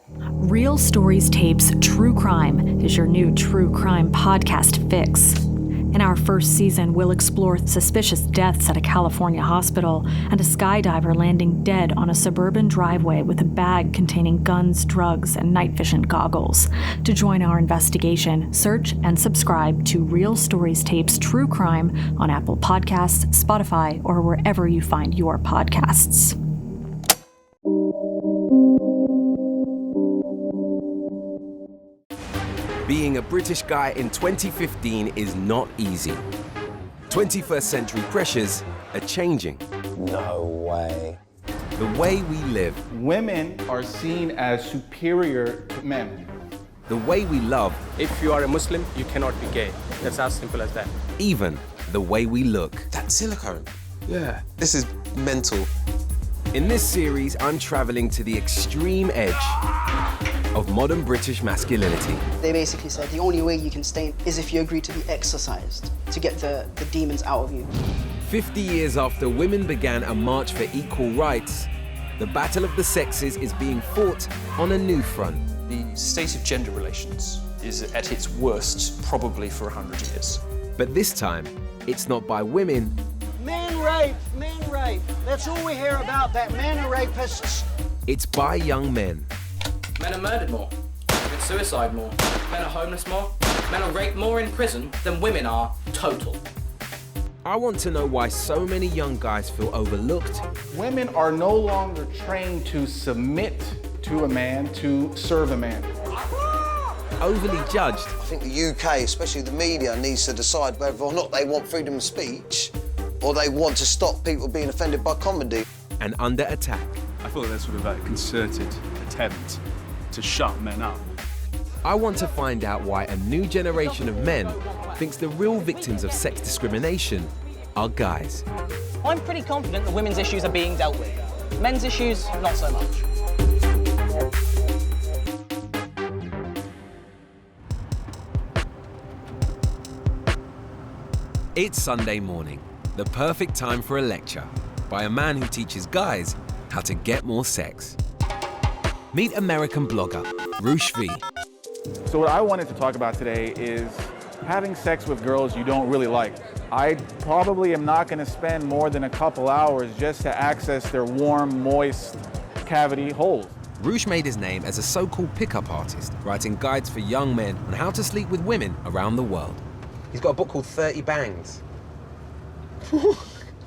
Real Stories Tapes True Crime is your new true crime podcast fix. In our first season, we'll explore suspicious deaths at a California hospital and a skydiver landing dead on a suburban driveway with a bag containing guns, drugs, and night vision goggles. To join our investigation, search and subscribe to Real Stories Tapes True Crime on Apple Podcasts, Spotify, or wherever you find your podcasts. Being a British guy in 2015 is not easy. 21st century pressures are changing. No way. The way we live. Women are seen as superior to men. The way we love. If you are a Muslim, you cannot be gay. That's as simple as that. Even the way we look. That's silicone. Yeah. This is mental. In this series, I'm traveling to the extreme edge of modern British masculinity. They basically said the only way you can stay is if you agree to be exorcised, to get the demons out of you. 50 years after women began a march for equal rights, the battle of the sexes is being fought on a new front. The state of gender relations is at its worst probably for 100 years. But this time, it's not by women. Men rape, men rape. That's all we hear about, that men are rapists. It's by young men. Men are murdered more, commit suicide more, men are homeless more, men are raped more in prison than women are total. I want to know why so many young guys feel overlooked. Women are no longer trained to submit to a man, to serve a man. Overly judged. I think the UK, especially the media, needs to decide whether or not they want freedom of speech or they want to stop people being offended by comedy. And under attack. I thought there's sort of a concerted attempt to shut men up. I want to find out why a new generation of men thinks the real victims of sex discrimination are guys. I'm pretty confident that women's issues are being dealt with. Men's issues, not so much. It's Sunday morning, the perfect time for a lecture by a man who teaches guys how to get more sex. Meet American blogger, Roosh V. So what I wanted to talk about today is having sex with girls you don't really like. I probably am not going to spend more than a couple hours just to access their warm, moist cavity holes. Roosh made his name as a so-called pickup artist, writing guides for young men on how to sleep with women around the world. He's got a book called 30 Bangs.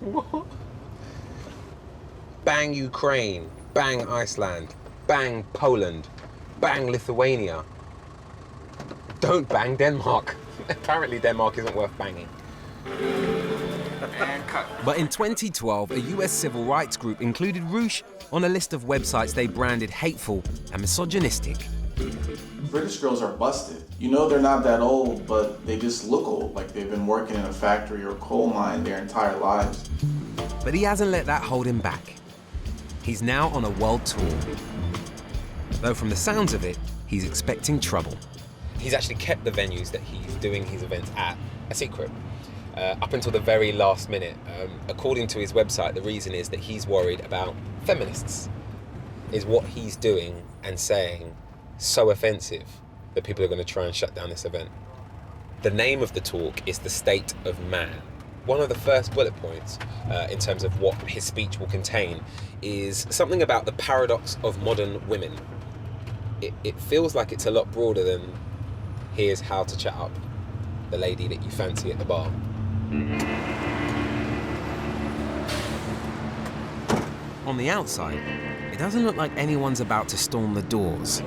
What? Bang Ukraine, bang Iceland, bang Poland, bang Lithuania. Don't bang Denmark. Apparently Denmark isn't worth banging. But in 2012, a US civil rights group included Roosh on a list of websites they branded hateful and misogynistic. British girls are busted. You know they're not that old, but they just look old, like they've been working in a factory or coal mine their entire lives. But he hasn't let that hold him back. He's now on a world tour. Though from the sounds of it, he's expecting trouble. He's actually kept the venues that he's doing his events at a secret up until the very last minute. According to his website, the reason is that he's worried about feminists. Is what he's doing and saying so offensive that people are going to try and shut down this event? The name of the talk is The State of Man. One of the first bullet points in terms of what his speech will contain is something about the paradox of modern women. It feels like it's a lot broader than here's how to chat up the lady that you fancy at the bar. On the outside, it doesn't look like anyone's about to storm the doors.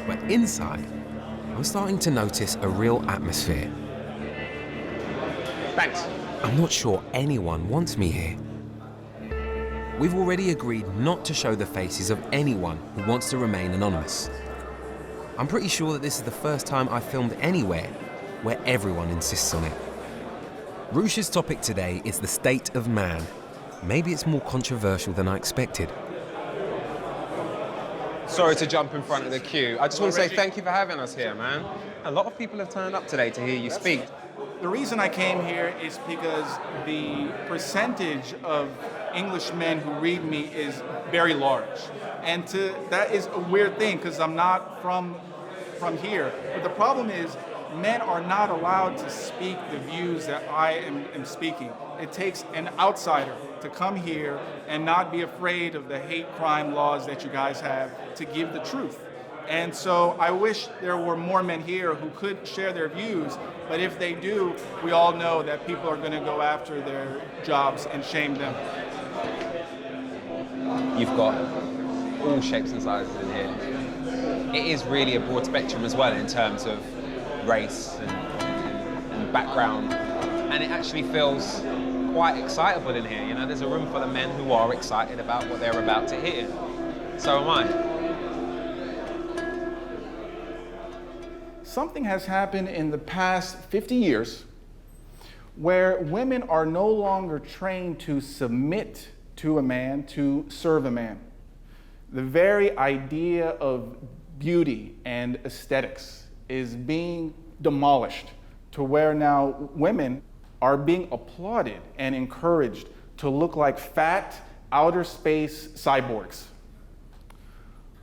But inside, I'm starting to notice a real atmosphere. Thanks. I'm not sure anyone wants me here. We've already agreed not to show the faces of anyone who wants to remain anonymous. I'm pretty sure that this is the first time I've filmed anywhere where everyone insists on it. Roosh's topic today is the state of man. Maybe it's more controversial than I expected. Sorry to jump in front of the queue. I just want to say thank you for having us here, man. A lot of people have turned up today to hear you speak. The reason I came here is because the percentage of English men who read me is very large. And that is a weird thing because I'm not from here. But the problem is men are not allowed to speak the views that I am speaking. It takes an outsider to come here and not be afraid of the hate crime laws that you guys have to give the truth. And so I wish there were more men here who could share their views, but if they do, we all know that people are going to go after their jobs and shame them. You've got all shapes and sizes in here. It is really a broad spectrum as well in terms of race and background, and it actually feels quite excitable in here. You know, there's a room full of men who are excited about what they're about to hear. So am I. Something has happened in the past 50 years where women are no longer trained to submit to a man, to serve a man. The very idea of beauty and aesthetics is being demolished to where now women are being applauded and encouraged to look like fat, outer space cyborgs.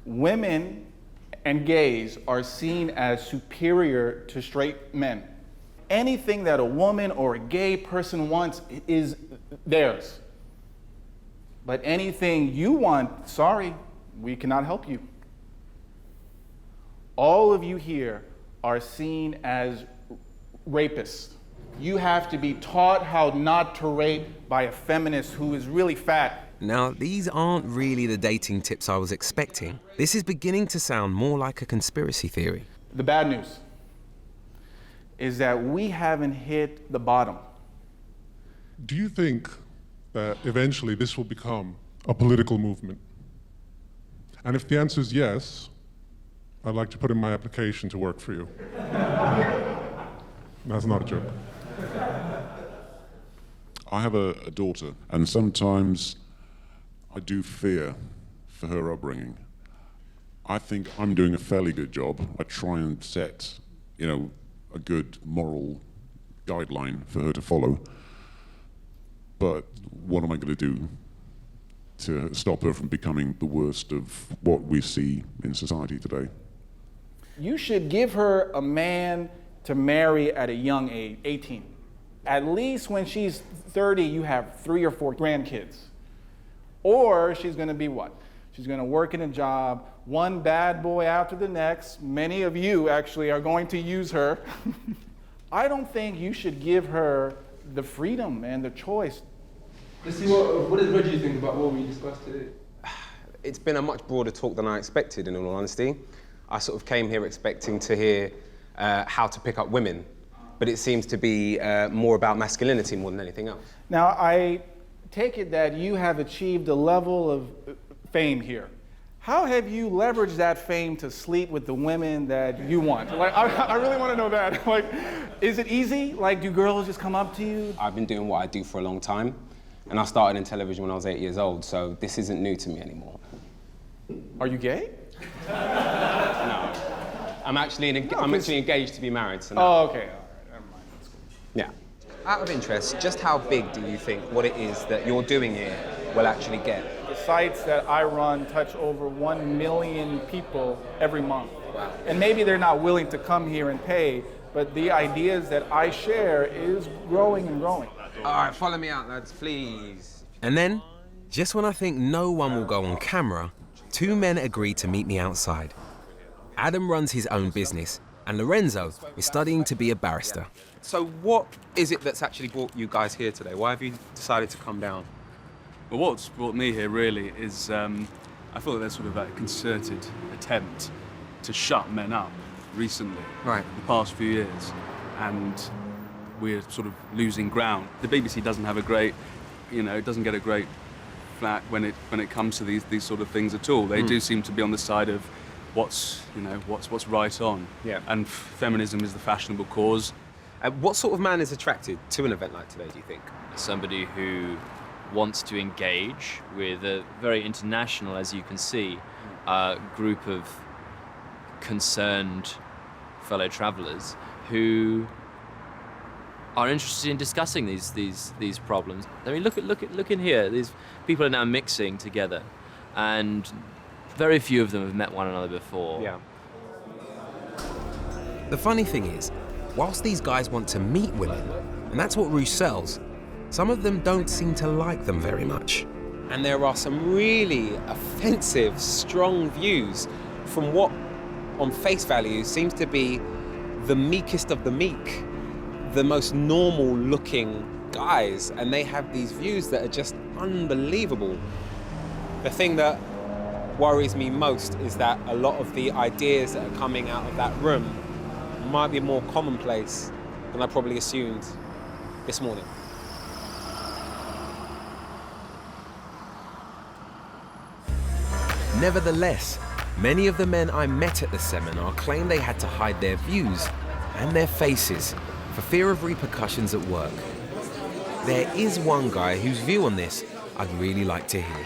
Women and gays are seen as superior to straight men. Anything that a woman or a gay person wants is theirs. But anything you want, sorry, we cannot help you. All of you here are seen as rapists. You have to be taught how not to rape by a feminist who is really fat. Now, these aren't really the dating tips I was expecting. This is beginning to sound more like a conspiracy theory. The bad news is that we haven't hit the bottom. Do you think that eventually this will become a political movement? And if the answer is yes, I'd like to put in my application to work for you. That's not a joke. I have a daughter, and sometimes I do fear for her upbringing. I think I'm doing a fairly good job. I try and set, a good moral guideline for her to follow. But what am I going to do to stop her from becoming the worst of what we see in society today? You should give her a man to marry at a young age, 18. At least when she's 30, you have 3 or 4 grandkids. Or she's gonna be what? She's gonna work in a job, one bad boy after the next. Many of you actually are going to use her. I don't think you should give her the freedom and the choice. Let's see, what does Reggie think about what we discussed today? It's been a much broader talk than I expected, in all honesty. I sort of came here expecting to hear how to pick up women, but it seems to be more about masculinity more than anything else. Now, I take it that you have achieved a level of fame here. How have you leveraged that fame to sleep with the women that you want? Like, I really want to know that. Like, is it easy? Like, do girls just come up to you? I've been doing what I do for a long time, and I started in television when I was 8 years old, so this isn't new to me anymore. Are you gay? No. I'm actually engaged to be married. So no. Oh, okay. All right. Never mind. That's cool. Yeah. Out of interest, just how big do you think what it is that you're doing here will actually get? The sites that I run touch over 1 million people every month. Wow. And maybe they're not willing to come here and pay, but the ideas that I share is growing and growing. All right, follow me out, lads, please. And then, just when I think no one will go on camera, 2 men agree to meet me outside. Adam runs his own business, and Lorenzo is studying to be a barrister. So what is it that's actually brought you guys here today? Why have you decided to come down? Well, what's brought me here really is I feel that there's sort of a concerted attempt to shut men up recently, right, the past few years, and we're sort of losing ground. The BBC doesn't have a great, it doesn't get a great flack when it comes to these sort of things at all. They do seem to be on the side of what's right on. Yeah. And feminism is the fashionable cause. What sort of man is attracted to an event like today, do you think? Somebody who wants to engage with a very international, as you can see, group of concerned fellow travellers who are interested in discussing these problems. I mean, look in here. These people are now mixing together, and very few of them have met one another before. Yeah. The funny thing is, whilst these guys want to meet women, and that's what Roosh sells, some of them don't seem to like them very much. And there are some really offensive, strong views from what, on face value, seems to be the meekest of the meek, the most normal looking guys, and they have these views that are just unbelievable. The thing that worries me most is that a lot of the ideas that are coming out of that room might be more commonplace than I probably assumed this morning. Nevertheless, many of the men I met at the seminar claim they had to hide their views and their faces for fear of repercussions at work. There is one guy whose view on this I'd really like to hear.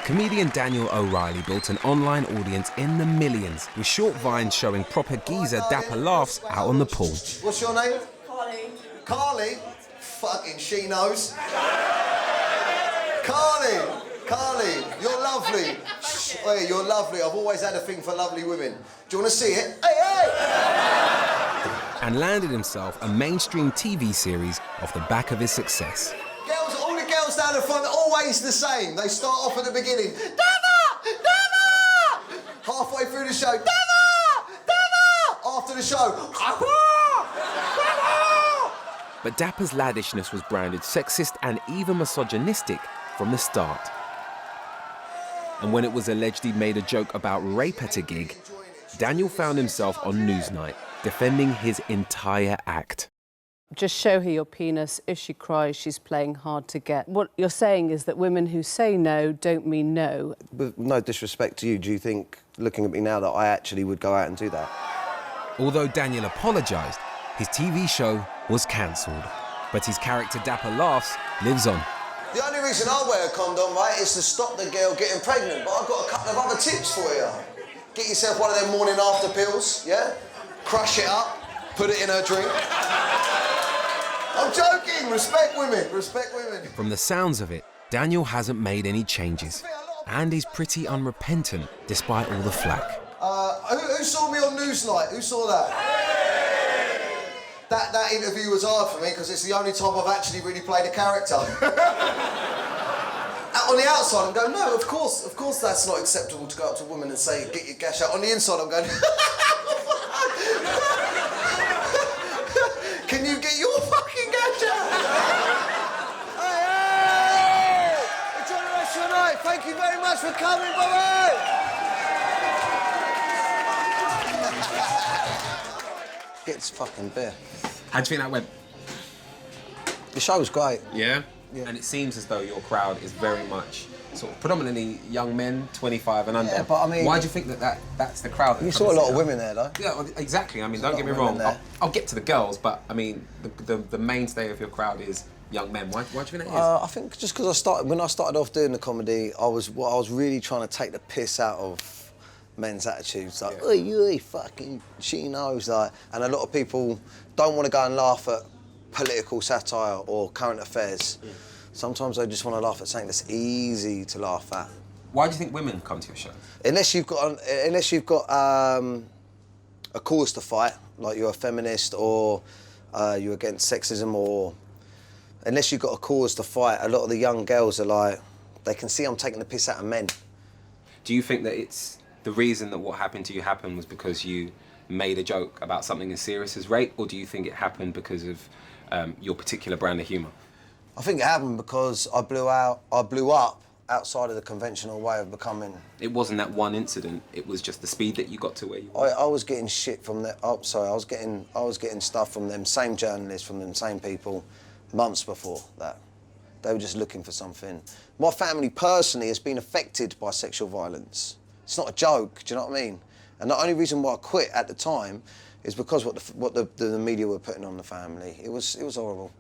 Comedian Daniel O'Reilly built an online audience in the millions with short vines showing proper geezer dapper laughs out on the pool. What's your name? Carly. Carly? Fucking she knows. Carly, you're lovely. Hey, you're lovely. I've always had a thing for lovely women. Do you want to see it? Hey! And landed himself a mainstream TV series off the back of his success. All the girls down the front are always the same. They start off at the beginning. Dapper! Dapper! Halfway through the show, Dapper! Dapper! After the show, But Dapper's laddishness was branded sexist and even misogynistic from the start. And when it was alleged he'd made a joke about rape at a gig, Daniel found himself on Newsnight defending his entire act. Just show her your penis. If she cries, she's playing hard to get. What you're saying is that women who say no don't mean no. With no disrespect to you, do you think, looking at me now, that I actually would go out and do that? Although Daniel apologised, his TV show was cancelled. But his character Dapper Laughs lives on. The only reason I wear a condom, right, is to stop the girl getting pregnant. But I've got a couple of other tips for you. Get yourself one of them morning after pills, yeah? Crush it up, put it in her drink. I'm joking, respect women, respect women. From the sounds of it, Daniel hasn't made any changes. And he's pretty unrepentant, despite all the flack. Who saw me on Newsnight? Who saw that? That interview was hard for me because it's the only time I've actually really played a character. On the outside, I'm going, no, of course that's not acceptable to go up to a woman and say, get your gash out. On the inside, I'm going, can you get your fucking gash out? Hey! Enjoy the rest of your night. Thank you very much for coming. Bye-bye. Get this fucking beer. How do you think that went? The show was great. Yeah? And it seems as though your crowd is very much sort of predominantly young men, 25 and under. Yeah, but I mean... Why do you think that's the crowd that You saw a lot of women there, though. Yeah, well, exactly. I mean, don't get me wrong. I'll get to the girls, but I mean, the mainstay of your crowd is young men. Why do you think that is? I think just because when I started off doing the comedy, I was really trying to take the piss out of men's attitudes, like, oi, oi, fucking, she knows, like, and a lot of people don't want to go and laugh at political satire or current affairs. Sometimes they just want to laugh at something that's easy to laugh at. Why do you think women come to your show? Unless you've got a cause to fight, like you're a feminist or you're against sexism, or unless you've got a cause to fight, a lot of the young girls are like, they can see I'm taking the piss out of men. Do you think that it's the reason that what happened to you happened was because you made a joke about something as serious as rape, or do you think it happened because of your particular brand of humour? I think it happened because I blew up outside of the conventional way of becoming. It wasn't that one incident, it was just the speed that you got to where you were. I was getting shit from that. Oh, sorry, I was getting stuff from them same journalists, from them same people, months before that. They were just looking for something. My family personally has been affected by sexual violence. It's not a joke, do you know what I mean? And the only reason why I quit at the time is because what the media were putting on the family. It was horrible.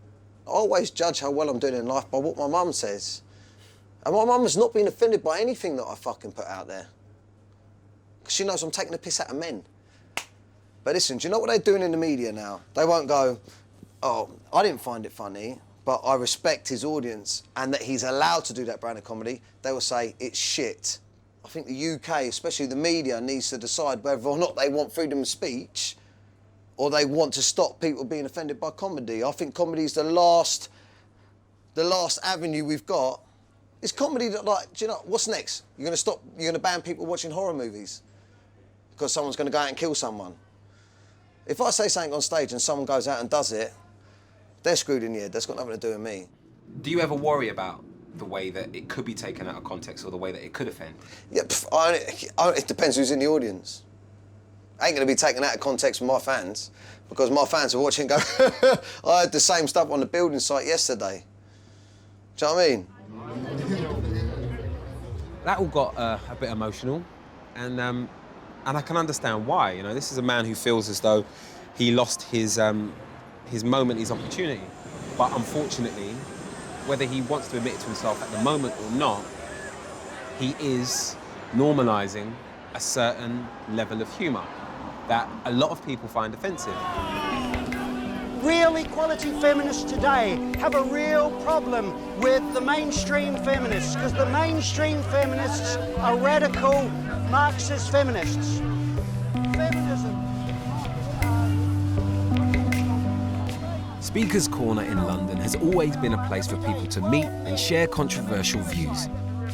I always judge how well I'm doing in life by what my mum says. And my mum has not been offended by anything that I fucking put out there. Because she knows I'm taking the piss out of men. But listen, do you know what they're doing in the media now? They won't go, oh, I didn't find it funny, but I respect his audience and that he's allowed to do that brand of comedy, they will say it's shit. I think the UK, especially the media, needs to decide whether or not they want freedom of speech or they want to stop people being offended by comedy. I think comedy is the last avenue we've got. It's comedy that, like, do you know, what's next? You're going to ban people watching horror movies because someone's going to go out and kill someone. If I say something on stage and someone goes out and does it, they're screwed in the head. That's got nothing to do with me. Do you ever worry about the way that it could be taken out of context or the way that it could offend? Yeah, it depends who's in the audience. I ain't going to be taken out of context with my fans because my fans are watching and go, I heard the same stuff on the building site yesterday. Do you know what I mean? That all got a bit emotional, and I can understand why. You know, this is a man who feels as though he lost his moment, his opportunity. But unfortunately, whether he wants to admit it to himself at the moment or not, he is normalising a certain level of humour that a lot of people find offensive. Real equality feminists today have a real problem with the mainstream feminists because the mainstream feminists are radical Marxist feminists. Feminism. Speaker's Corner in London has always been a place for people to meet and share controversial views.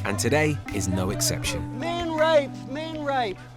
And today is no exception. Men rape.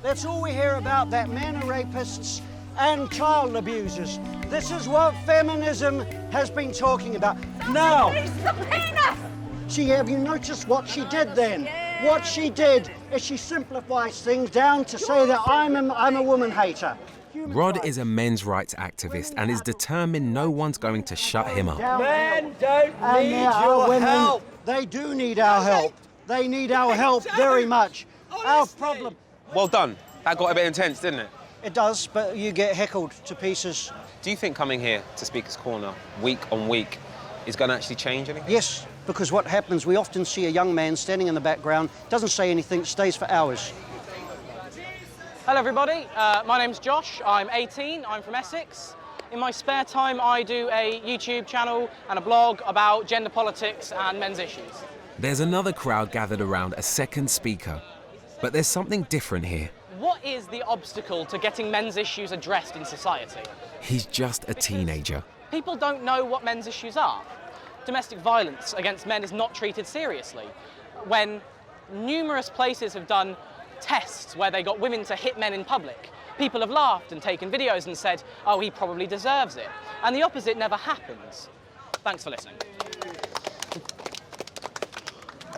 That's all we hear about, that men are rapists and child abusers. This is what feminism has been talking about. Now, have you noticed what she did then? What she did is she simplifies things down to say that I'm a woman hater. Rod is a men's rights activist and is determined no one's going to shut him up. Men don't need your help. They do need our help. They need our help very much. Our problem... Well done. That got a bit intense, didn't it? It does, but you get heckled to pieces. Do you think coming here to Speaker's Corner week on week is going to actually change anything? Yes, because what happens, we often see a young man standing in the background, doesn't say anything, stays for hours. Hello everybody, my name's Josh, I'm 18, I'm from Essex. In my spare time I do a YouTube channel and a blog about gender politics and men's issues. There's another crowd gathered around a second speaker, but there's something different here. What is the obstacle to getting men's issues addressed in society? He's just a teenager. People don't know what men's issues are. Domestic violence against men is not treated seriously. When numerous places have done tests where they got women to hit men in public, people have laughed and taken videos and said, oh, he probably deserves it. And the opposite never happens. Thanks for listening.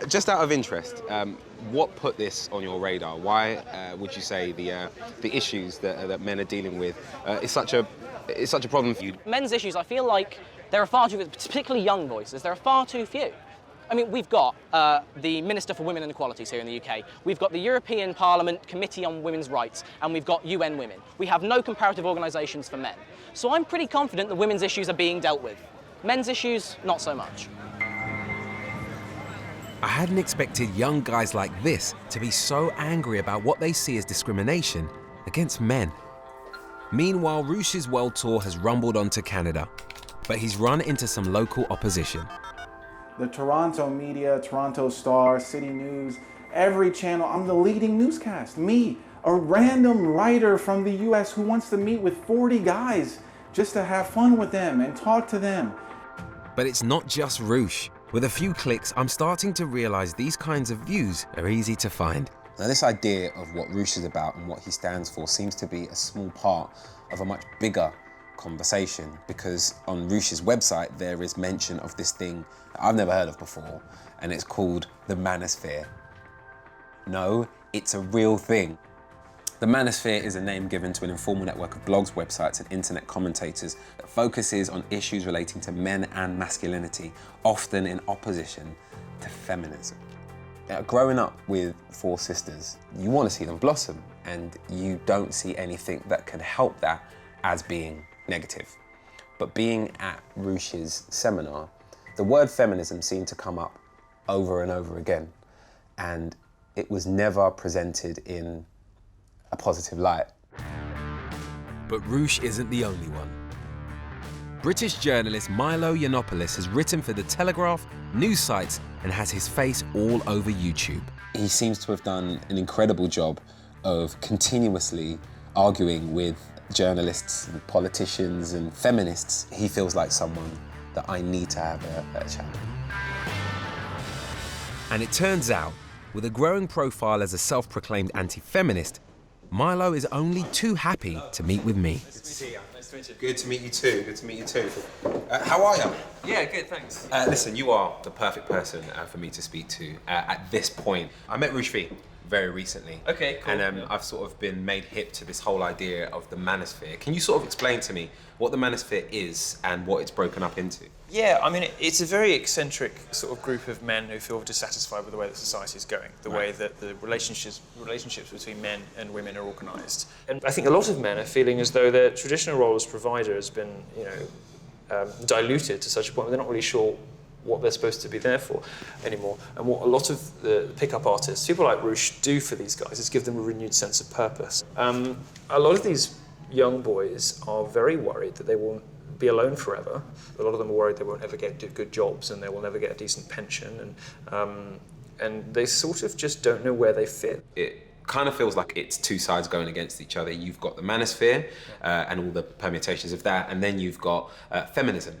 Just out of interest, what put this on your radar? Why would you say the issues that men are dealing with is such a problem for you? Men's issues, I feel like there are far too, particularly young voices, there are far too few. I mean, we've got the Minister for Women and Equalities here in the UK, we've got the European Parliament Committee on Women's Rights, and we've got UN Women. We have no comparative organisations for men. So I'm pretty confident that women's issues are being dealt with. Men's issues, not so much. I hadn't expected young guys like this to be so angry about what they see as discrimination against men. Meanwhile, Roosh's world tour has rumbled onto Canada, but he's run into some local opposition. The Toronto media, Toronto Star, City News, every channel, I'm the leading newscast. Me, a random writer from the US who wants to meet with 40 guys just to have fun with them and talk to them. But it's not just Roosh. With a few clicks, I'm starting to realize these kinds of views are easy to find. Now, this idea of what Roosh is about and what he stands for seems to be a small part of a much bigger conversation, because on Roosh's website there is mention of this thing that I've never heard of before, and it's called the Manosphere. No, it's a real thing. The Manosphere is a name given to an informal network of blogs, websites and internet commentators that focuses on issues relating to men and masculinity, often in opposition to feminism. Growing up with 4 sisters, you want to see them blossom, and you don't see anything that can help that as being negative. But being at Roosh's seminar, the word feminism seemed to come up over and over again, and it was never presented in a positive light. But Roosh isn't the only one. British journalist Milo Yiannopoulos has written for The Telegraph, news sites, and has his face all over YouTube. He seems to have done an incredible job of continuously arguing with journalists and politicians and feminists. He feels like someone that I need to have a chat with. And it turns out, with a growing profile as a self-proclaimed anti-feminist, Milo is only too happy to meet with me. Good to see you. Nice to meet you. Good to meet you too. Good to meet you too. How are you? Yeah, good, thanks. Listen, you are the perfect person for me to speak to at this point. I met Roosh V very recently. Okay, cool. And I've sort of been made hip to this whole idea of the Manosphere. Can you sort of explain to me what the Manosphere is and what it's broken up into? Yeah, I mean, it's a very eccentric sort of group of men who feel dissatisfied with the way that society is going, the way that the relationships between men and women are organised. And I think a lot of men are feeling as though their traditional role as provider has been, diluted to such a point where they're not really sure what they're supposed to be there for anymore. And what a lot of the pickup artists, people like Roosh, do for these guys is give them a renewed sense of purpose. A lot of these young boys are very worried that they won't be alone forever. A lot of them are worried they won't ever get good jobs and they will never get a decent pension, and they sort of just don't know where they fit. It kind of feels like it's two sides going against each other. You've got the Manosphere and all the permutations of that, and then you've got feminism.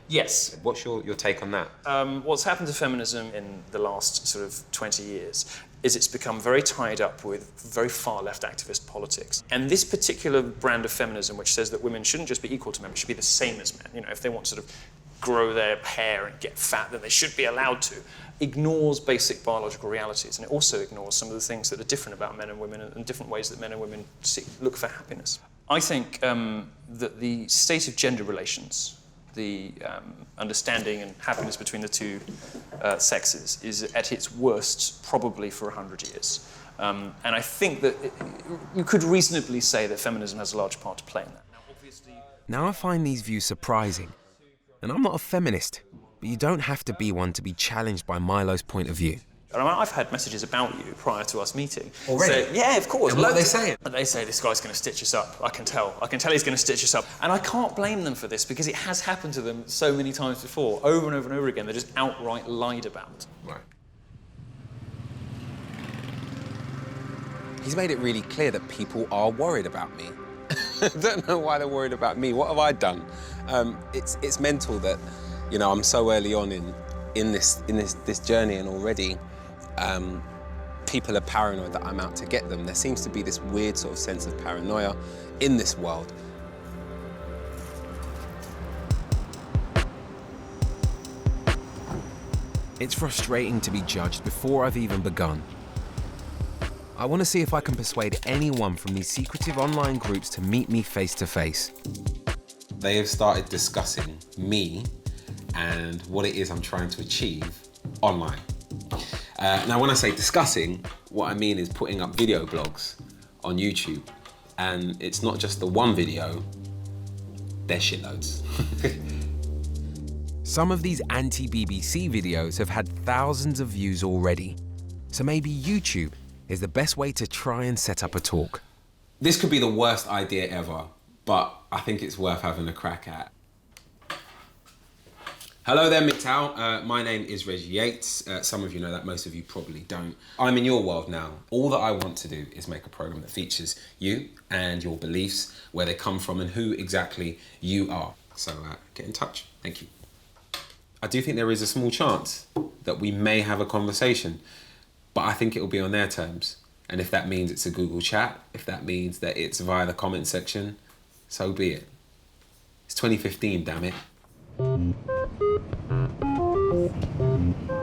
Yes. What's your take on that? What's happened to feminism in the last sort of 20 years is it's become very tied up with very far left activist politics. And this particular brand of feminism, which says that women shouldn't just be equal to men, but should be the same as men. You know, if they want to sort of grow their hair and get fat, then they should be allowed to, ignores basic biological realities. And it also ignores some of the things that are different about men and women and different ways that men and women look for happiness. I think that the state of gender relations, the understanding and happiness between the two sexes is at its worst probably for 100 years. And I think that you could reasonably say that feminism has a large part to play in that. Now I find these views surprising. And I'm not a feminist, but you don't have to be one to be challenged by Milo's point of view. I mean, I've had messages about you prior to us meeting. Already? So, yeah, of course. And what are they saying? They say this guy's going to stitch us up. I can tell he's going to stitch us up. And I can't blame them for this because it has happened to them so many times before, over and over and over again. They're just outright lied about. Right. He's made it really clear that people are worried about me. I don't know why they're worried about me. What have I done? It's mental that, I'm so early on in this journey, and already people are paranoid that I'm out to get them. There seems to be this weird sort of sense of paranoia in this world. It's frustrating to be judged before I've even begun. I want to see if I can persuade anyone from these secretive online groups to meet me face to face. They have started discussing me and what it is I'm trying to achieve online. Now, when I say discussing, what I mean is putting up video blogs on YouTube. And it's not just the one video, they're shitloads. Some of these anti-BBC videos have had thousands of views already. So maybe YouTube is the best way to try and set up a talk. This could be the worst idea ever, but I think it's worth having a crack at. Hello there, MGTOW. My name is Reggie Yates. Some of you know that, most of you probably don't. I'm in your world now. All that I want to do is make a program that features you and your beliefs, where they come from and who exactly you are. So get in touch. Thank you. I do think there is a small chance that we may have a conversation, but I think it will be on their terms. And if that means it's a Google chat, if that means that it's via the comment section, so be it. It's 2015, damn it.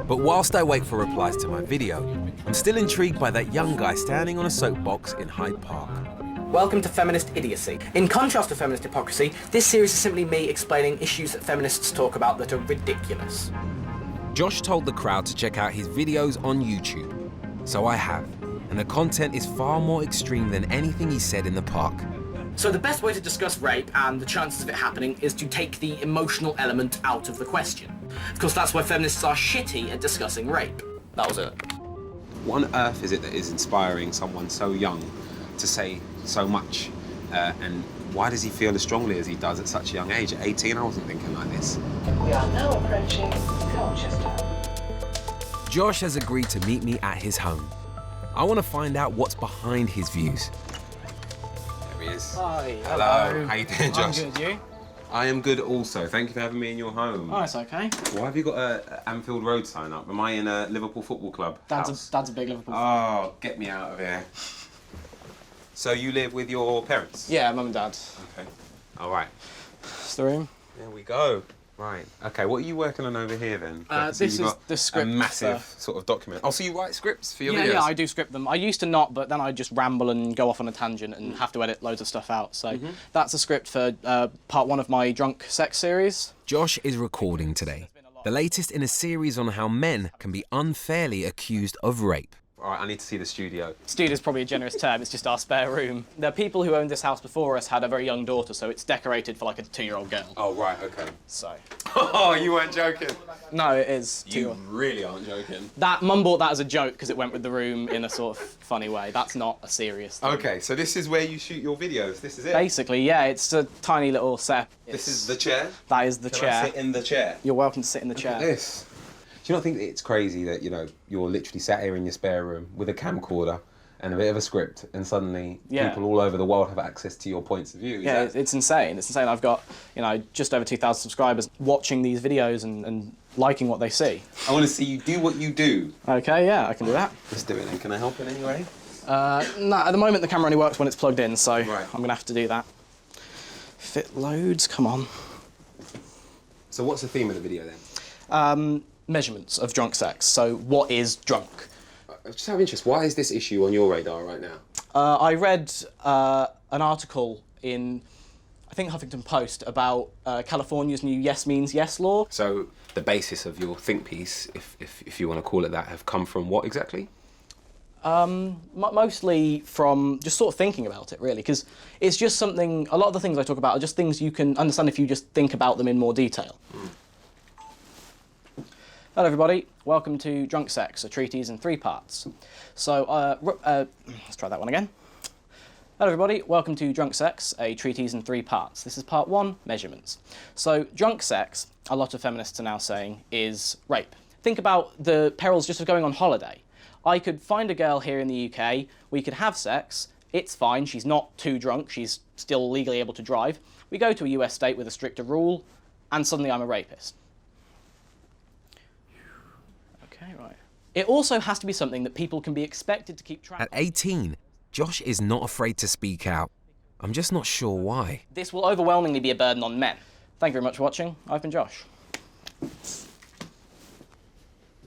But whilst I wait for replies to my video, I'm still intrigued by that young guy standing on a soapbox in Hyde Park. Welcome to Feminist Idiocy. In contrast to feminist hypocrisy, this series is simply me explaining issues that feminists talk about that are ridiculous. Josh told the crowd to check out his videos on YouTube. So I have, and the content is far more extreme than anything he said in the park. So the best way to discuss rape and the chances of it happening is to take the emotional element out of the question. Of course, that's why feminists are shitty at discussing rape. That was it. What on earth is it that is inspiring someone so young to say so much? And why does he feel as strongly as he does at such a young age? At 18, I wasn't thinking like this. We are now approaching Colchester. Josh has agreed to meet me at his home. I want to find out what's behind his views. There he is. Hi. Hello. How you doing, Josh? I'm good, you? I am good also. Thank you for having me in your home. Oh, it's okay. Why have you got a Anfield Road sign up? Am I in a Liverpool Football Club house? Dad's a big Liverpool fan. Oh, get me out of here. So you live with your parents? Yeah, mum and dad. Okay. All right. It's the room. There we go. Right. Okay, what are you working on over here then? This is the script. A massive sort of document. Oh, so you write scripts for your videos? Yeah, I do script them. I used to not, but then I just ramble and go off on a tangent and have to edit loads of stuff out. So that's a script for part 1 of my drunk sex series. Josh is recording today, the latest in a series on how men can be unfairly accused of rape. All right, I need to see the studio. Studio's probably a generous term, it's just our spare room. The people who owned this house before us had a very young daughter, so it's decorated for like a 2-year-old girl. Oh, right, okay. So. Oh, you weren't joking? No, it is. You really aren't joking. Mum bought that as a joke because it went with the room in a sort of funny way. That's not a serious thing. Okay, so this is where you shoot your videos, this is it? Basically, yeah, it's a tiny little set. This is the chair? That is the chair. Can I sit in the chair? You're welcome to sit in the chair. Look at this. Do you not think that it's crazy that, you know, you're literally sat here in your spare room with a camcorder and a bit of a script and suddenly people all over the world have access to your points of view? It's insane. It's insane. I've got, you know, just over 2,000 subscribers watching these videos and liking what they see. I want to see you do what you do. Okay, yeah, I can do that. Let's do it then. Can I help in any way? No, at the moment the camera only works when it's plugged in, so I'm going to have to do that. Fit loads, come on. So what's the theme of the video then? Measurements of drunk sex. So what is drunk? Just out of interest, why is this issue on your radar right now? I read an article in, I think, Huffington Post about California's new yes means yes law. So the basis of your think piece, if you want to call it that, have come from what exactly? Mostly from just sort of thinking about it, really, because it's just something, a lot of the things I talk about are just things you can understand if you just think about them in more detail. Hello everybody, welcome to Drunk Sex, a treatise in 3 parts. So, let's try that one again. Hello everybody, welcome to Drunk Sex, a treatise in 3 parts. This is part 1, measurements. So, drunk sex, a lot of feminists are now saying, is rape. Think about the perils just of going on holiday. I could find a girl here in the UK, we could have sex, it's fine, she's not too drunk, she's still legally able to drive. We go to a US state with a stricter rule, and suddenly I'm a rapist. Okay, right. It also has to be something that people can be expected to keep track of. At 18, Josh is not afraid to speak out. I'm just not sure why. This will overwhelmingly be a burden on men. Thank you very much for watching. I've been Josh.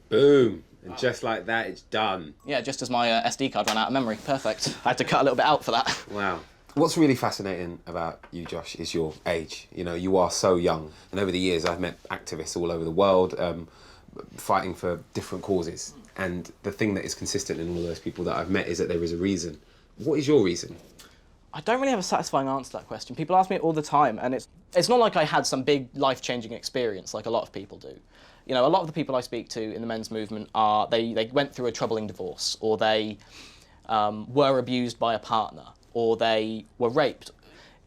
Boom. And just like that, it's done. Yeah, just as my SD card ran out of memory. Perfect. I had to cut a little bit out for that. Wow. What's really fascinating about you, Josh, is your age. You know, you are so young. And over the years, I've met activists all over the world fighting for different causes. And the thing that is consistent in all those people that I've met is that there is a reason. What is your reason? I don't really have a satisfying answer to that question. People ask me it all the time, and it's not like I had some big life-changing experience like a lot of people do. You know, a lot of the people I speak to in the men's movement are, they went through a troubling divorce, or they were abused by a partner, or they were raped.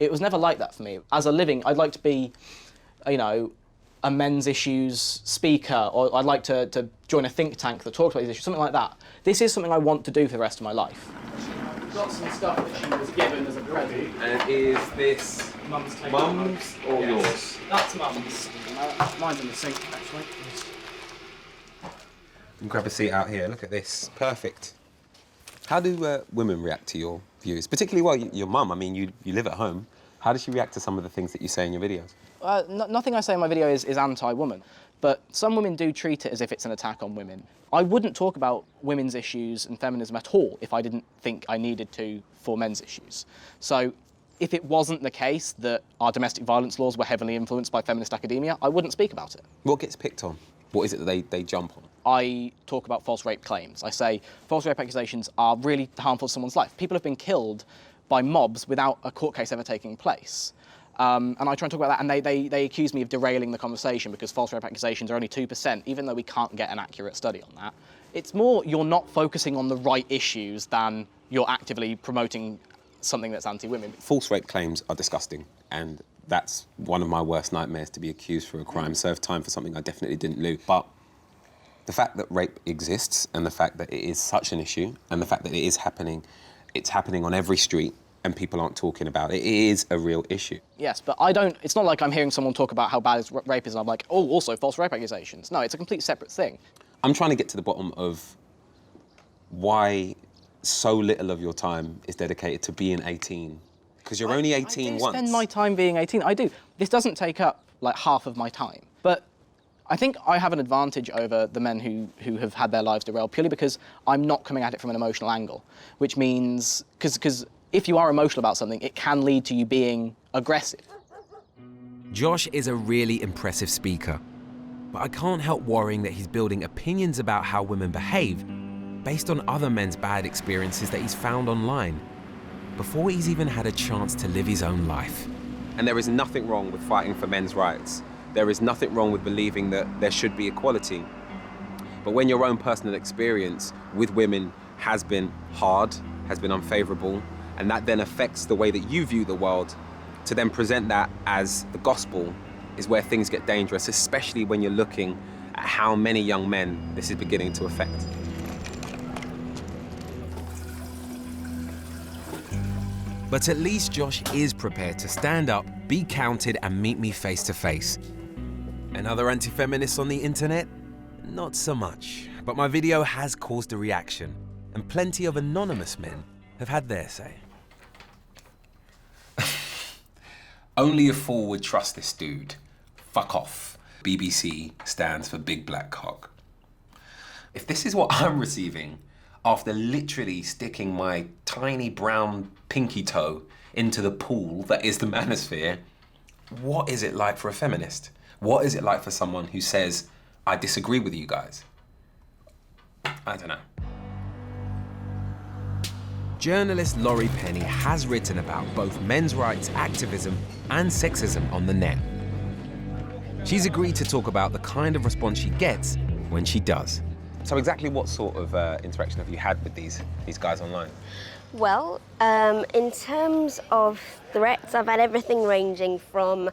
It was never like that for me. As a living, I'd like to be, you know, a men's issues speaker, or I'd like to join a think tank that talks about these issues, something like that. This is something I want to do for the rest of my life. Got some stuff that she was given as a present. And is this Mum's or yours? That's Mum's. Mine's in the sink, actually. You can grab a seat out here. Look at this. Perfect. How do women react to your views? Particularly, well, your mum. I mean, you live at home. How does she react to some of the things that you say in your videos? Nothing I say in my video is anti-woman, but some women do treat it as if it's an attack on women. I wouldn't talk about women's issues and feminism at all if I didn't think I needed to for men's issues. So if it wasn't the case that our domestic violence laws were heavily influenced by feminist academia, I wouldn't speak about it. What gets picked on? What is it that they jump on? I talk about false rape claims. I say false rape accusations are really harmful to someone's life. People have been killed by mobs without a court case ever taking place. And I try and talk about that, and they accuse me of derailing the conversation because false rape accusations are only 2%, even though we can't get an accurate study on that. It's more you're not focusing on the right issues than you're actively promoting something that's anti-women. False rape claims are disgusting, and that's one of my worst nightmares, to be accused for a crime, serve time for something I definitely didn't do. But the fact that rape exists, and the fact that it is such an issue, and the fact that it is happening, it's happening on every street, and people aren't talking about it, it is a real issue. Yes, but it's not like I'm hearing someone talk about how bad rape is, and I'm like, oh, also false rape accusations. No, it's a complete separate thing. I'm trying to get to the bottom of why so little of your time is dedicated to being 18. Because you're only 18 once. I spend my time being 18, I do. This doesn't take up, like, half of my time. But I think I have an advantage over the men who have had their lives derailed purely because I'm not coming at it from an emotional angle, which means, because if you are emotional about something, it can lead to you being aggressive. Josh is a really impressive speaker, but I can't help worrying that he's building opinions about how women behave based on other men's bad experiences that he's found online, before he's even had a chance to live his own life. And there is nothing wrong with fighting for men's rights. There is nothing wrong with believing that there should be equality. But when your own personal experience with women has been hard, has been unfavorable, and that then affects the way that you view the world, to then present that as the gospel is where things get dangerous, especially when you're looking at how many young men this is beginning to affect. But at least Josh is prepared to stand up, be counted, and meet me face to face. And other anti-feminists on the internet? Not so much. But my video has caused a reaction, and plenty of anonymous men have had their say. Only a fool would trust this dude. Fuck off. BBC stands for Big Black Cock. If this is what I'm receiving after literally sticking my tiny brown pinky toe into the pool that is the Manosphere, what is it like for a feminist? What is it like for someone who says, I disagree with you guys? I don't know. Journalist Laurie Penny has written about both men's rights activism and sexism on the net. She's agreed to talk about the kind of response she gets when she does. So exactly what sort of interaction have you had with these guys online? Well, in terms of threats, I've had everything ranging from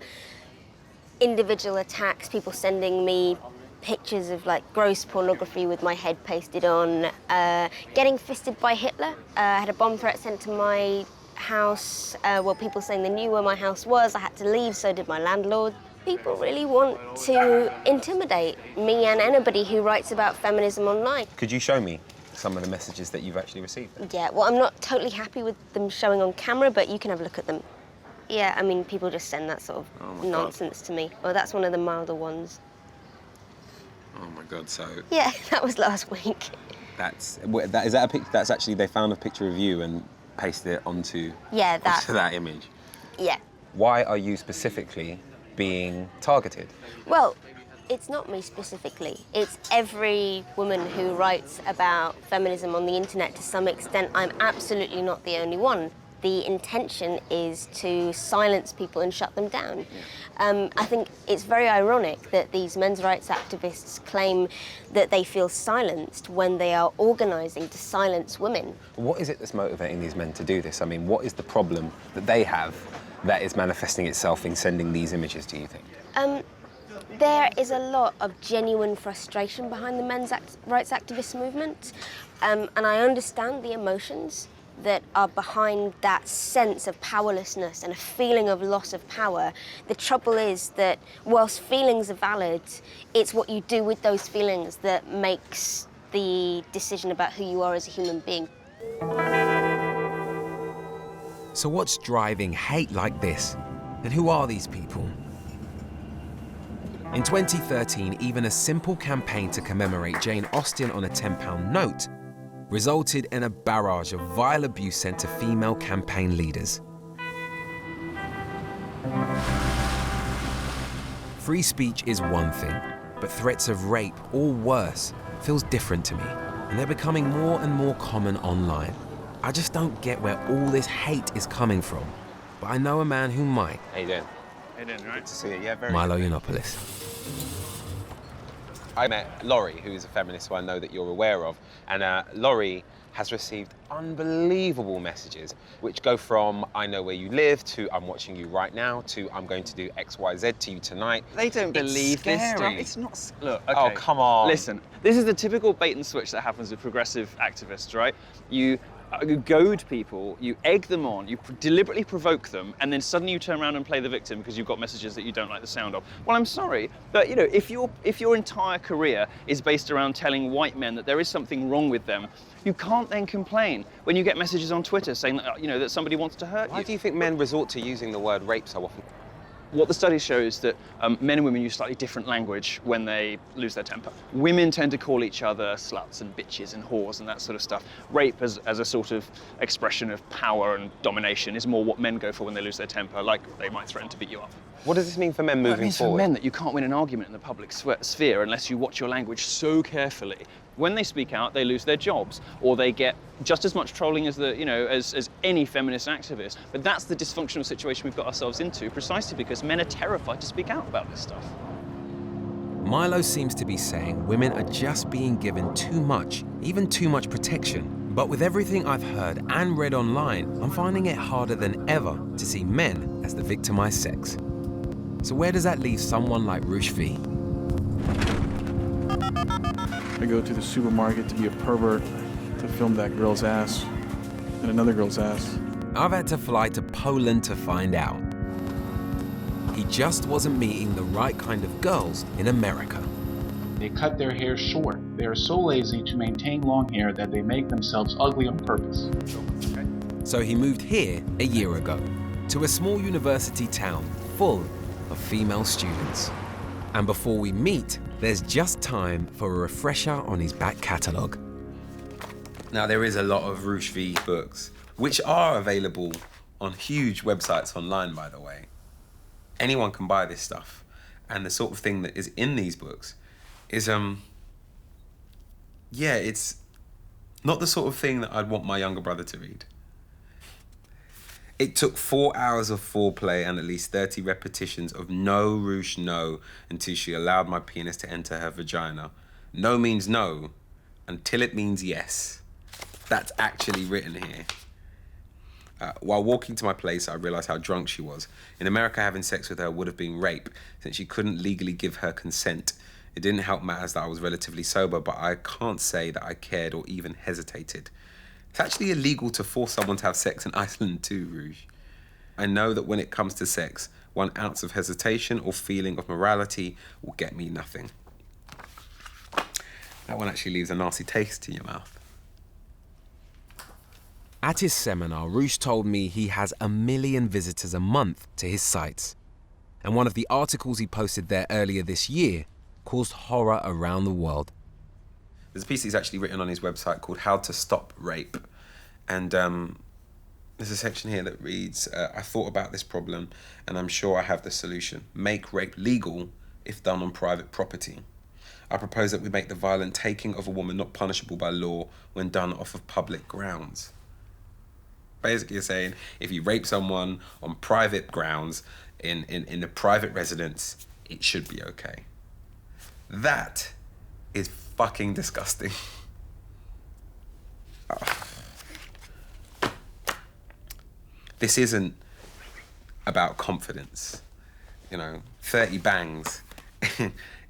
individual attacks, people sending me pictures of like gross pornography with my head pasted on, getting fisted by Hitler. I had a bomb threat sent to my house, people saying they knew where my house was, I had to leave, so did my landlord. People really want to intimidate me and anybody who writes about feminism online. Could you show me some of the messages that you've actually received? Yeah, well, I'm not totally happy with them showing on camera, but you can have a look at them. Yeah, I mean, people just send that sort of nonsense to me. Well, that's one of the milder ones. Oh my God, so... Yeah, that was last week. Is that a picture? That's actually, they found a picture of you and pasted it onto that image? Yeah. Why are you specifically being targeted? Well, it's not me specifically. It's every woman who writes about feminism on the internet to some extent. I'm absolutely not the only one. The intention is to silence people and shut them down. I think it's very ironic that these men's rights activists claim that they feel silenced when they are organising to silence women. What is it that's motivating these men to do this? I mean, what is the problem that they have that is manifesting itself in sending these images, do you think? There is a lot of genuine frustration behind the men's rights activist movement, and I understand the emotions that are behind that sense of powerlessness and a feeling of loss of power. The trouble is that whilst feelings are valid, it's what you do with those feelings that makes the decision about who you are as a human being. So what's driving hate like this? And who are these people? In 2013, even a simple campaign to commemorate Jane Austen on a £10 note resulted in a barrage of vile abuse sent to female campaign leaders. Free speech is one thing, but threats of rape or worse feels different to me, and they're becoming more and more common online. I just don't get where all this hate is coming from, but I know a man who might. How you doing? How you doing, right? Good to see you. Yeah, very Milo good. Yiannopoulos. I met Laurie, who's a feminist who I know that you're aware of, and Laurie has received unbelievable messages, which go from "I know where you live" to "I'm watching you right now" to "I'm going to do XYZ to you tonight." They don't believe this stuff. scary. It's not. Look, okay. Oh, come on. Listen, this is the typical bait and switch that happens with progressive activists, right? You goad people, you egg them on, you deliberately provoke them, and then suddenly you turn around and play the victim because you've got messages that you don't like the sound of. Well, I'm sorry, but you know, if your entire career is based around telling white men that there is something wrong with them, you can't then complain when you get messages on Twitter saying that, you know, that somebody wants to hurt you. Why do you think men resort to using the word rape so often? What the study shows that men and women use slightly different language when they lose their temper. Women tend to call each other sluts and bitches and whores and that sort of stuff. Rape as a sort of expression of power and domination is more what men go for when they lose their temper, like they might threaten to beat you up. What does this mean for men moving It means forward? for men that you can't win an argument in the public sphere unless you watch your language so carefully. When they speak out, they lose their jobs, or they get just as much trolling as as any feminist activist. But that's the dysfunctional situation we've got ourselves into, precisely because men are terrified to speak out about this stuff. Milo seems to be saying women are just being given too much, even too much protection. But with everything I've heard and read online, I'm finding it harder than ever to see men as the victimized sex. So where does that leave someone like Roosh V? I go to the supermarket to be a pervert, to film that girl's ass and another girl's ass. I've had to fly to Poland to find out. He just wasn't meeting the right kind of girls in America. They cut their hair short. They are so lazy to maintain long hair that they make themselves ugly on purpose. So he moved here a year ago, to a small university town full of female students. And before we meet, there's just time for a refresher on his back catalogue. Now, there is a lot of Roosh V books, which are available on huge websites online, by the way. Anyone can buy this stuff. And the sort of thing that is in these books is, yeah, it's not the sort of thing that I'd want my younger brother to read. It took 4 hours of foreplay and at least 30 repetitions of "no, Roosh, no," until she allowed my penis to enter her vagina. No means no, until it means yes. That's actually written here. While walking to my place, I realized how drunk she was. In America, having sex with her would have been rape, since she couldn't legally give her consent. It didn't help matters that I was relatively sober, but I can't say that I cared or even hesitated. It's actually illegal to force someone to have sex in Iceland too, Roosh. I know that when it comes to sex, 1 ounce of hesitation or feeling of morality will get me nothing. That one actually leaves a nasty taste in your mouth. At his seminar, Roosh told me he has 1 million visitors a month to his sites. And one of the articles he posted there earlier this year caused horror around the world. There's a piece he's actually written on his website called "How to Stop Rape." And there's a section here that reads, "I thought about this problem and I'm sure I have the solution. Make rape legal if done on private property. I propose that we make the violent taking of a woman not punishable by law when done off of public grounds." Basically, you're saying if you rape someone on private grounds in a private residence, it should be okay. That is fucking disgusting. This isn't about confidence. 30 bangs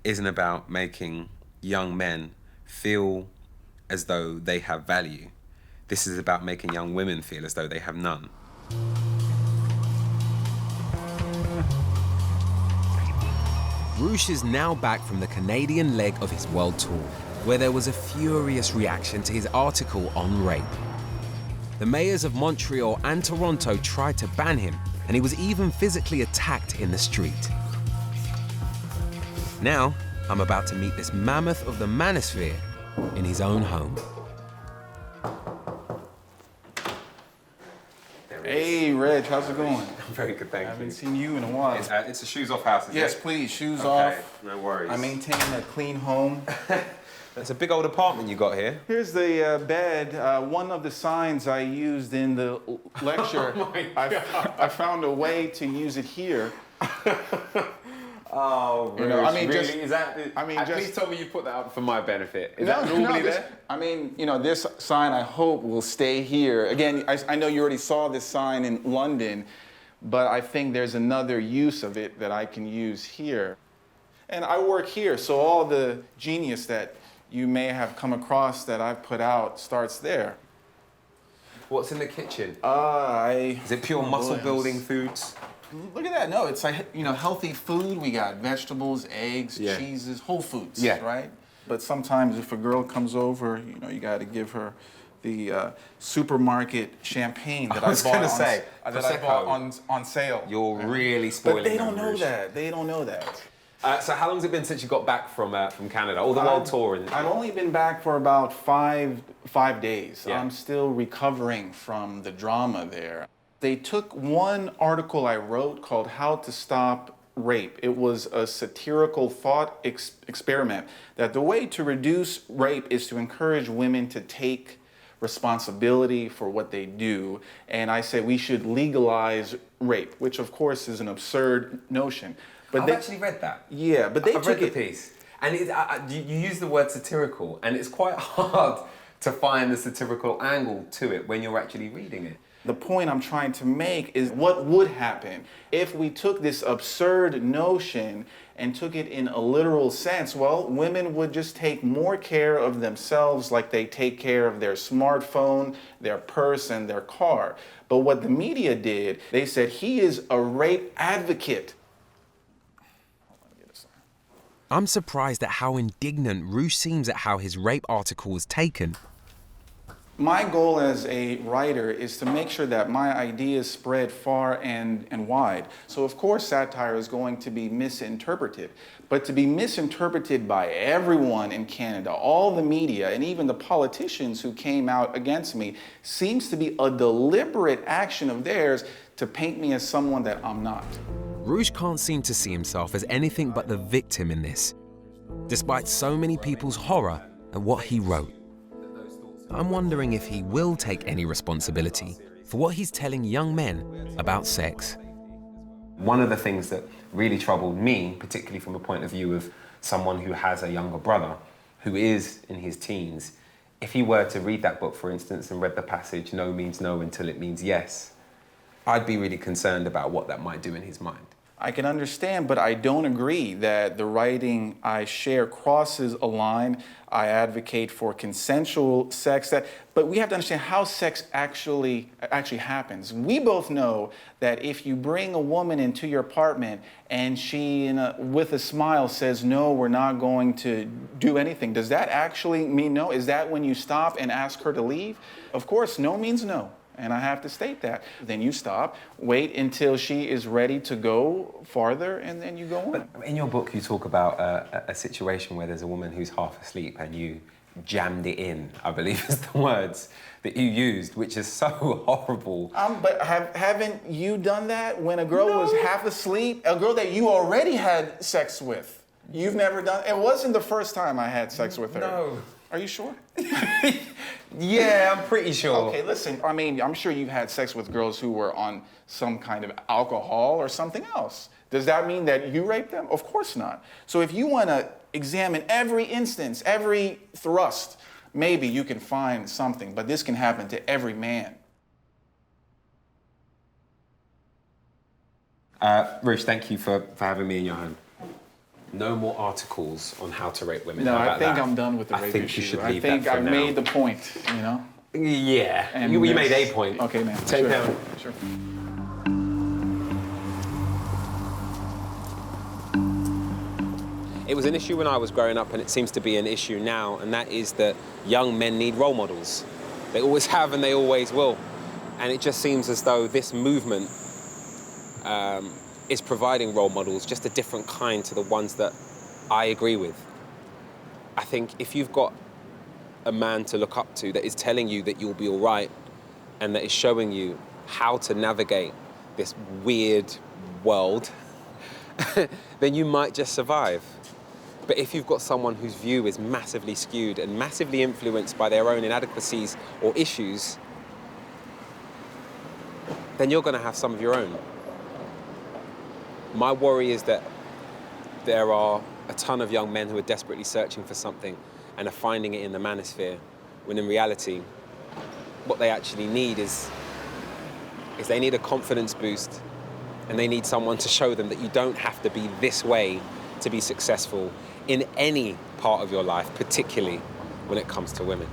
isn't about making young men feel as though they have value. This is about making young women feel as though they have none. Roosh is now back from the Canadian leg of his world tour, where there was a furious reaction to his article on rape. The mayors of Montreal and Toronto tried to ban him, and he was even physically attacked in the street. Now, I'm about to meet this mammoth of the Manosphere in his own home. Hey, Reg, how's it going? I'm very good, thank you. I haven't seen you in a while. It's a shoes off house, isn't Yes, it? please, shoes Okay, off. no worries. I maintain a clean home. It's a big old apartment you got here. Here's the bed. One of the signs I used in the lecture, Oh my God. I found a way to use it here. Oh, You know, I mean, really? just- Is that? I mean, please just- tell me you put that up for my benefit. Is that normally this, there? I mean, you know, this sign I hope will stay here. Again, I know you already saw this sign in London, but I think there's another use of it that I can use here. And I work here, so all the genius that you may have come across that I've put out starts there. What's in the kitchen? Is it pure muscle building foods? Look at that. No, it's like, you know, healthy food. We got vegetables, eggs, Yeah. cheeses, whole foods, Yeah. right? But sometimes if a girl comes over, you know, you got to give her the supermarket champagne that I was bought gonna say, that I bought on sale. You're really spoiling But they don't them, know Roosh. that. They don't know that. So how long has it been since you got back from Canada? All the world tour? I've only been back for about five days. Yeah. I'm still recovering from the drama there. They took one article I wrote called How to Stop Rape. It was a satirical thought experiment that the way to reduce rape is to encourage women to take responsibility for what they do. And I say we should legalize rape, which of course is an absurd notion. But I've actually read that. Yeah, but they I've took read the piece. And you use the word satirical, and it's quite hard to find the satirical angle to it when you're actually reading it. The point I'm trying to make is what would happen if we took this absurd notion and took it in a literal sense. Well, women would just take more care of themselves like they take care of their smartphone, their purse, and their car. But what the media did, they said he is a rape advocate. I'm surprised at how indignant Roosh seems at how his rape article was taken. My goal as a writer is to make sure that my ideas spread far and wide. So of course satire is going to be misinterpreted, but to be misinterpreted by everyone in Canada, all the media, and even the politicians who came out against me, seems to be a deliberate action of theirs to paint me as someone that I'm not. Roosh can't seem to see himself as anything but the victim in this, despite so many people's horror at what he wrote. I'm wondering if he will take any responsibility for what he's telling young men about sex. One of the things that really troubled me, particularly from a point of view of someone who has a younger brother who is in his teens, if he were to read that book, for instance, and read the passage, no means no until it means yes, I'd be really concerned about what that might do in his mind. I can understand, but I don't agree that the writing I share crosses a line. I advocate for consensual sex, but we have to understand how sex actually happens. We both know that if you bring a woman into your apartment and she, with a smile, says, no, we're not going to do anything, does that actually mean no? Is that when you stop and ask her to leave? Of course, no means no. And I have to state that. Then you stop, wait until she is ready to go farther, and then you go on. But in your book, you talk about a situation where there's a woman who's half asleep and you jammed it in, I believe is the words that you used, which is so horrible. But haven't you done that when a girl was half asleep? A girl that you already had sex with. You've never done it? Wasn't the first time I had sex with her. No. Are you sure? Yeah, I'm pretty sure. Okay, listen, I mean, I'm sure you've had sex with girls who were on some kind of alcohol or something else. Does that mean that you raped them? Of course not. So if you want to examine every instance, every thrust, maybe you can find something, but this can happen to every man. Roosh, thank you for having me in your home. No more articles on how to rape women. No, How I about think that? I'm done with the I rape think issue. you should I leave think that for I've now. made the point, you know? Yeah, And you made a point. Okay, man. Take sure. down. Sure. It was an issue when I was growing up, and it seems to be an issue now, and that is that young men need role models. They always have and they always will. And it just seems as though this movement is providing role models, just a different kind to the ones that I agree with. I think if you've got a man to look up to that is telling you that you'll be all right and that is showing you how to navigate this weird world, then you might just survive. But if you've got someone whose view is massively skewed and massively influenced by their own inadequacies or issues, then you're going to have some of your own. My worry is that there are a ton of young men who are desperately searching for something and are finding it in the manosphere, when in reality, what they actually need is they need a confidence boost, and they need someone to show them that you don't have to be this way to be successful in any part of your life, particularly when it comes to women.